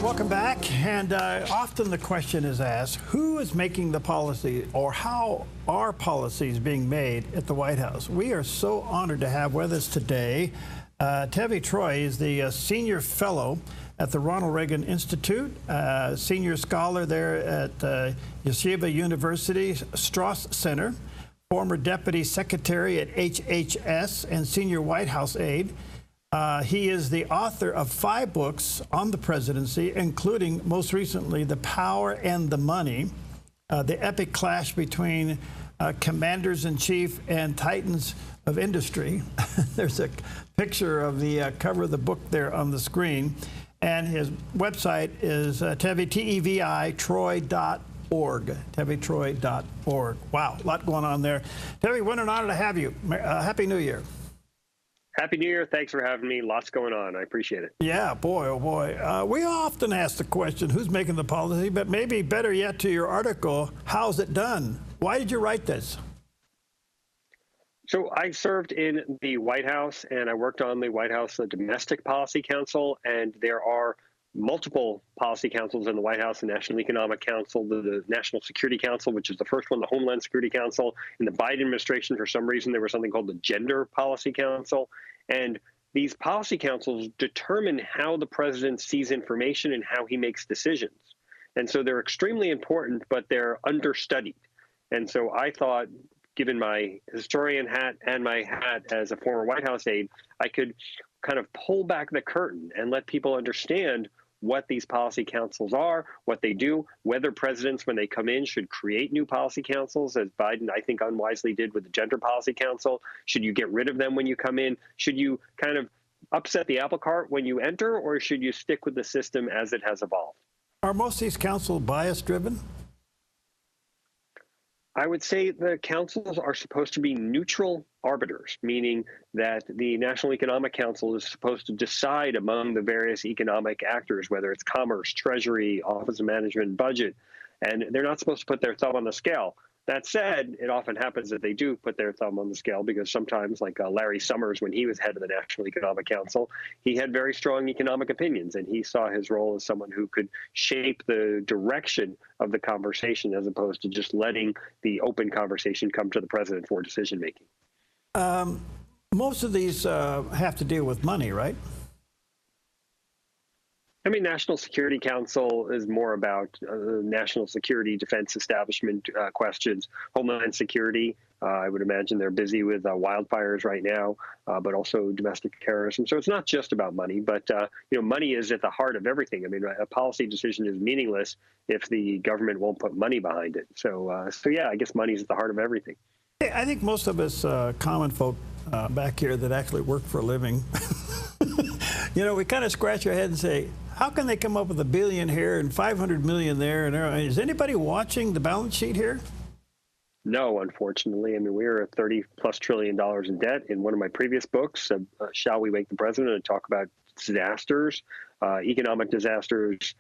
welcome back. And often the question is asked, who is making the policy, or how are policies being made at the White House? We are so honored to have with us today Tevi Troy. Is the senior fellow at the Ronald Reagan Institute, senior scholar there at Yeshiva University Strauss Center, former deputy secretary at HHS, and senior White House aide. He is the author of 5 books on the presidency, including, most recently, The Power and the Money, the epic clash between commanders-in-chief and titans of industry. There's a picture of the cover of the book there on the screen. And his website is Tevi, T-E-V-I, Troy.org, TeviTroy.org. Wow, a lot going on there. Tevi, what an honor to have you. Happy New Year. Happy New Year. Thanks for having me. Lots going on. I appreciate it. Yeah, boy, oh boy. We often ask the question, who's making the policy? But maybe better yet to your article, how's it done? Why did you write this? So I served in the White House, and I worked on the White House Domestic Policy Council, and there are multiple policy councils in the White House: the National Economic Council, the National Security Council, which is the first one, the Homeland Security Council. In the Biden administration, for some reason, there was something called the Gender Policy Council. And these policy councils determine how the president sees information and how he makes decisions. And so they're extremely important, but they're understudied. And so I thought, given my historian hat and my hat as a former White House aide, I could kind of pull back the curtain and let people understand what these policy councils are, what they do, whether presidents, when they come in, should create new policy councils, as Biden, I think, unwisely did with the Gender Policy Council. Should you get rid of them when you come in? Should you kind of upset the apple cart when you enter, or should you stick with the system as it has evolved? Are most of these councils bias-driven? I would say the councils are supposed to be neutral arbiters, meaning that the National Economic Council is supposed to decide among the various economic actors, whether it's commerce, treasury, office of management, budget, and they're not supposed to put their thumb on the scale. That said, it often happens that they do put their thumb on the scale, because sometimes, like Larry Summers, when he was head of the National Economic Council, he had very strong economic opinions, and he saw his role as someone who could shape the direction of the conversation as opposed to just letting the open conversation come to the president for decision making. Most of these have to deal with money, right? I mean, National Security Council is more about national security, defense establishment questions. Homeland Security, I would imagine they're busy with wildfires right now, but also domestic terrorism. So it's not just about money, but money is at the heart of everything. I mean, a policy decision is meaningless if the government won't put money behind it. So yeah, I guess money is at the heart of everything. I think most of us common folk back here that actually work for a living, we kind of scratch our head and say, how can they come up with $1 billion here and $500 million there? And is anybody watching the balance sheet here? No, unfortunately. I mean, we are at $30+ trillion in debt. In one of my previous books, Shall We Wake the President, I talk about disasters, economic disasters,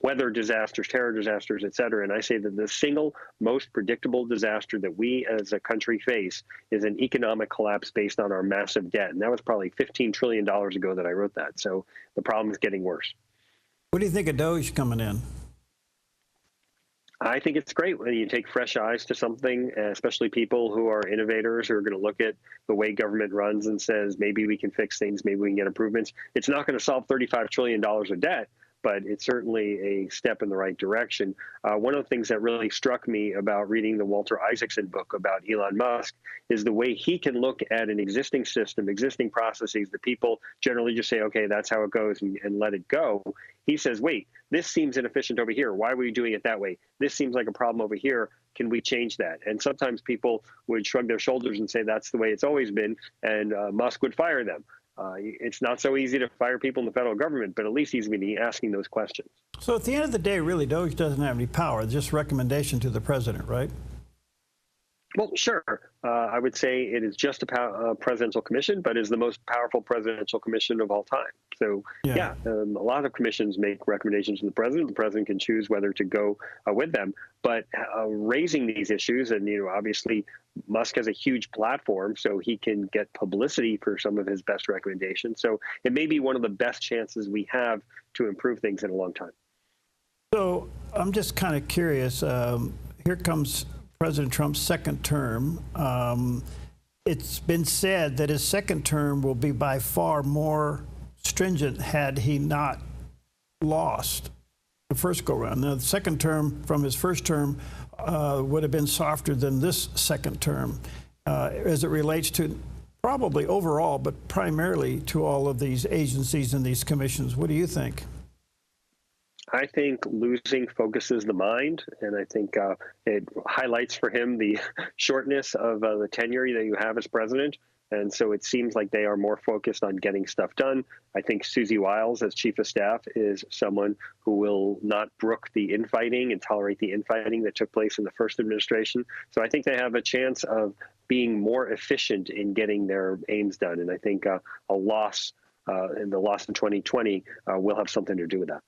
weather disasters, terror disasters, et cetera. And I say that the single most predictable disaster that we as a country face is an economic collapse based on our massive debt. And that was probably $15 trillion ago that I wrote that. So the problem is getting worse. What do you think of DOGE coming in? I think it's great when you take fresh eyes to something, especially people who are innovators who are going to look at the way government runs and says, maybe we can fix things, maybe we can get improvements. It's not going to solve $35 trillion of debt, but it's certainly a step in the right direction. One of the things that really struck me about reading the Walter Isaacson book about Elon Musk is the way he can look at an existing system, existing processes that people generally just say, okay, that's how it goes, and let it go. He says, wait, this seems inefficient over here. Why were you doing it that way? This seems like a problem over here. Can we change that? And sometimes people would shrug their shoulders and say that's the way it's always been, and Musk would fire them. It's not so easy to fire people in the federal government, but at least he's going to be asking those questions. So at the end of the day, really, DOGE doesn't have any power, just recommendation to the president, right? Well, sure. I would say it is just a presidential commission, but is the most powerful presidential commission of all time. So, yeah, a lot of commissions make recommendations to the president. The president can choose whether to go with them. But raising these issues, and obviously Musk has a huge platform, so he can get publicity for some of his best recommendations. So it may be one of the best chances we have to improve things in a long time. So I'm just kind of curious. Here comes President Trump's second term. It's been said that his second term will be by far more stringent had he not lost the first go-round. Now, the second term from his first term would have been softer than this second term as it relates to probably overall, but primarily to all of these agencies and these commissions. What do you think? I think losing focuses the mind, and I think it highlights for him the shortness of the tenure that you have as president. And so it seems like they are more focused on getting stuff done. I think Susie Wiles, as chief of staff, is someone who will not brook the infighting and tolerate the infighting that took place in the first administration. So I think they have a chance of being more efficient in getting their aims done. And I think a loss in the loss in 2020 will have something to do with that.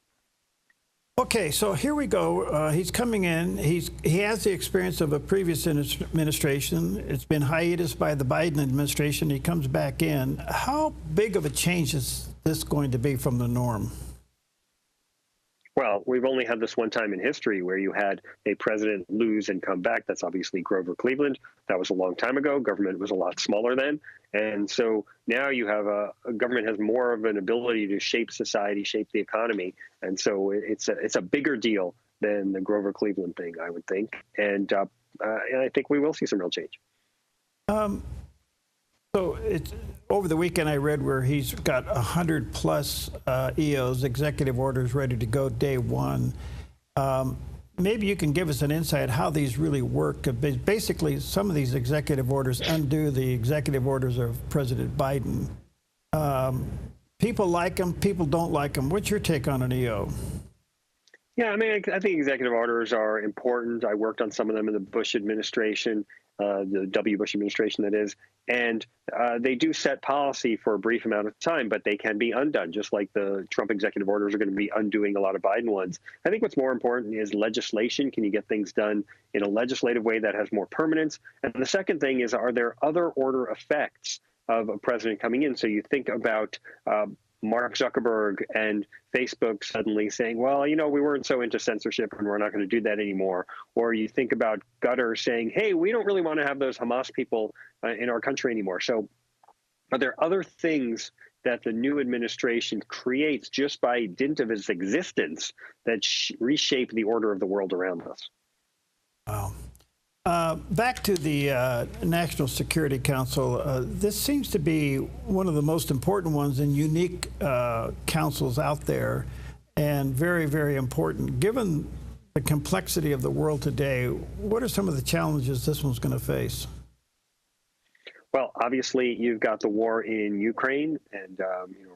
Okay, so here we go. He's coming in. He has the experience of a previous administration. It's been hiatus by the Biden administration. He comes back in. How big of a change is this going to be from the norm? Well, we've only had this one time in history where you had a president lose and come back. That's obviously Grover Cleveland. That was a long time ago. Government was a lot smaller then. And so now you have a government has more of an ability to shape society, shape the economy. And so it's a bigger deal than the Grover Cleveland thing, I would think. And I think we will see some real change. So over the weekend I read where he's got 100 plus EOs, executive orders, ready to go day one. Maybe you can give us an insight how these really work. Basically, some of these executive orders undo the executive orders of President Biden. People like them, people don't like them. What's your take on an EO? Yeah, I mean, I think executive orders are important. I worked on some of them in the Bush administration, the W. Bush administration, that is. And they do set policy for a brief amount of time, but they can be undone, just like the Trump executive orders are going to be undoing a lot of Biden ones. I think what's more important is legislation. Can you get things done in a legislative way that has more permanence? And the second thing is, are there other order effects of a president coming in? So you think about Mark Zuckerberg and Facebook suddenly saying, well, you know, we weren't so into censorship and we're not going to do that anymore. Or you think about Qatar saying, hey, we don't really want to have those Hamas people in our country anymore. So are there other things that the new administration creates just by dint of its existence that reshape the order of the world around us? Wow. Back to the National Security Council, this seems to be one of the most important ones and unique councils out there, and very, very important. Given the complexity of the world today, what are some of the challenges this one's going to face? Well, obviously, you've got the war in Ukraine and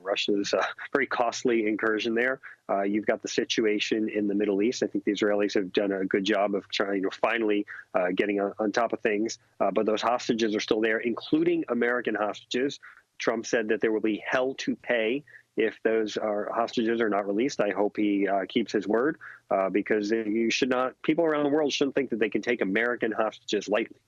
Russia's very costly incursion there. You've got the situation in the Middle East. I think the Israelis have done a good job of trying, finally getting on top of things. But those hostages are still there, including American hostages. Trump said that there will be hell to pay if those hostages are not released. I hope he keeps his word because you should not. People around the world shouldn't think that they can take American hostages lightly.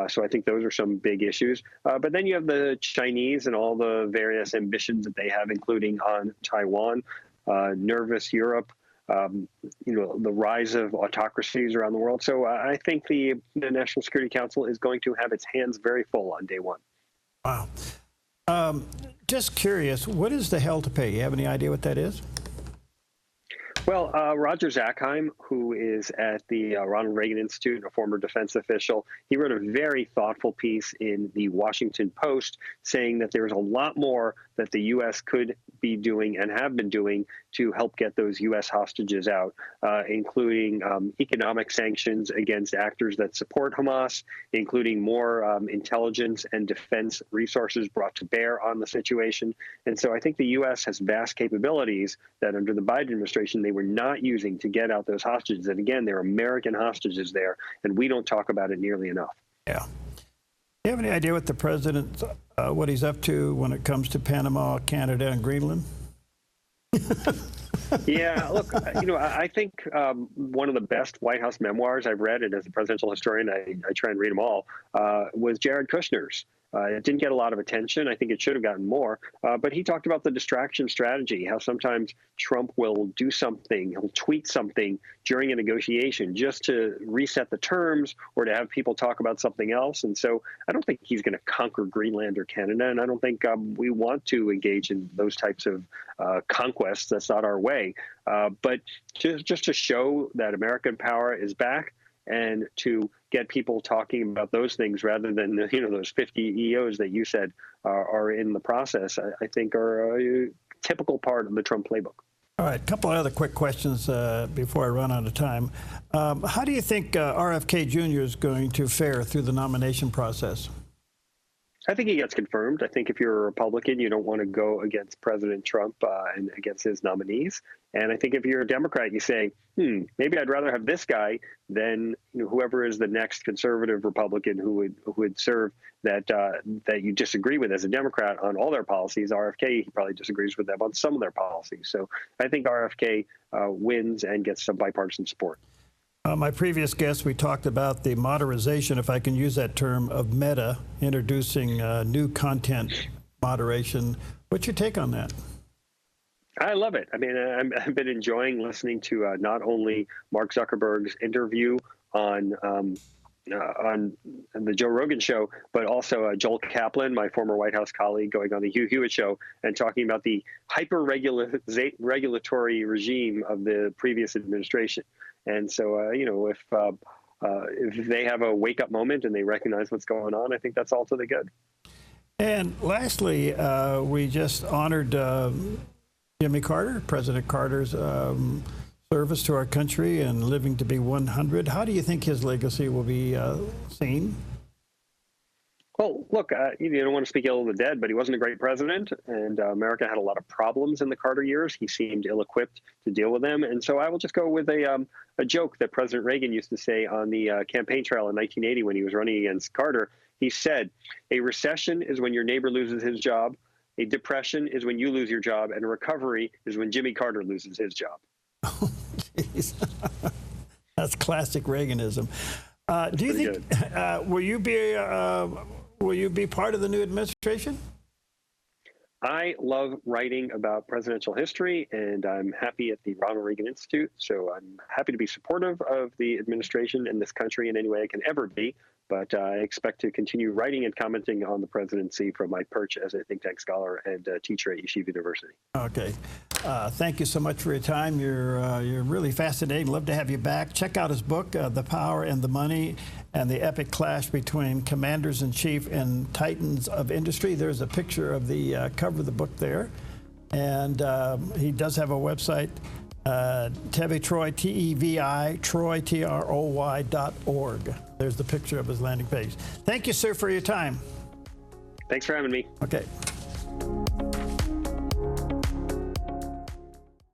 So I think those are some big issues. But then you have the Chinese and all the various ambitions that they have, including on Taiwan, nervous Europe, the rise of autocracies around the world. So I think the National Security Council is going to have its hands very full on day one. Wow. Just curious, what is the hell to pay? You have any idea what that is? Well, Roger Zakheim, who is at the Ronald Reagan Institute, a former defense official, he wrote a very thoughtful piece in the Washington Post saying that there's a lot more that the U.S. could be doing and have been doing to help get those U.S. hostages out, including economic sanctions against actors that support Hamas, including more intelligence and defense resources brought to bear on the situation. And so I think the U.S. has vast capabilities that under the Biden administration they were not using to get out those hostages. And again, they're American hostages there, and we don't talk about it nearly enough. Yeah. Do you have any idea what the president, what he's up to when it comes to Panama, Canada, and Greenland? Yeah, look, I think one of the best White House memoirs I've read, and as a presidential historian, I try and read them all, was Jared Kushner's. It didn't get a lot of attention. I think it should have gotten more. But he talked about the distraction strategy, how sometimes Trump will do something, he'll tweet something during a negotiation just to reset the terms or to have people talk about something else. And so I don't think he's going to conquer Greenland or Canada. And I don't think we want to engage in those types of conquests. That's not our way. But just to show that American power is back, and to get people talking about those things rather than those 50 EOs that you said are in the process, I think are a typical part of the Trump playbook. All right, a couple of other quick questions before I run out of time. How do you think RFK Jr. is going to fare through the nomination process? I think he gets confirmed. I think if you're a Republican, you don't want to go against President Trump and against his nominees. And I think if you're a Democrat, you say, maybe I'd rather have this guy than whoever is the next conservative Republican who would serve that you disagree with as a Democrat on all their policies. RFK, he probably disagrees with them on some of their policies. So I think RFK wins and gets some bipartisan support. My previous guest, we talked about the moderation, if I can use that term, of Meta introducing new content moderation. What's your take on that? I love it. I mean, I've been enjoying listening to not only Mark Zuckerberg's interview on the Joe Rogan show, but also Joel Kaplan, my former White House colleague, going on the Hugh Hewitt show and talking about the hyper-regulatory regime of the previous administration. And so, if they have a wake-up moment and they recognize what's going on, I think that's all to the good. And lastly, we just honored Jimmy Carter, President Carter's service to our country and living to be 100. How do you think his legacy will be seen? Well, look, you don't want to speak ill of the dead, but he wasn't a great president, and America had a lot of problems in the Carter years. He seemed ill-equipped to deal with them, and so I will just go with a joke that President Reagan used to say on the campaign trail in 1980 when he was running against Carter. He said, "A recession is when your neighbor loses his job, a depression is when you lose your job, and a recovery is when Jimmy Carter loses his job." Oh, jeez. That's classic Reaganism. Do you think will you be part of the new administration? I love writing about presidential history, and I'm happy at the Ronald Reagan Institute. So I'm happy to be supportive of the administration and this country in any way I can ever be. But I expect to continue writing and commenting on the presidency from my perch as a think tank scholar and teacher at Yeshiva University. Okay. Thank you so much for your time. You're really fascinating. Love to have you back. Check out his book, The Power and the Money and the Epic Clash Between Commanders-in-Chief and Titans of Industry. There's a picture of the cover of the book there. And he does have a website, Tevi Troy, T-E-V-I, Troy, T-R-O-Y.org. There's the picture of his landing page. Thank you, sir, for your time. Thanks for having me. Okay.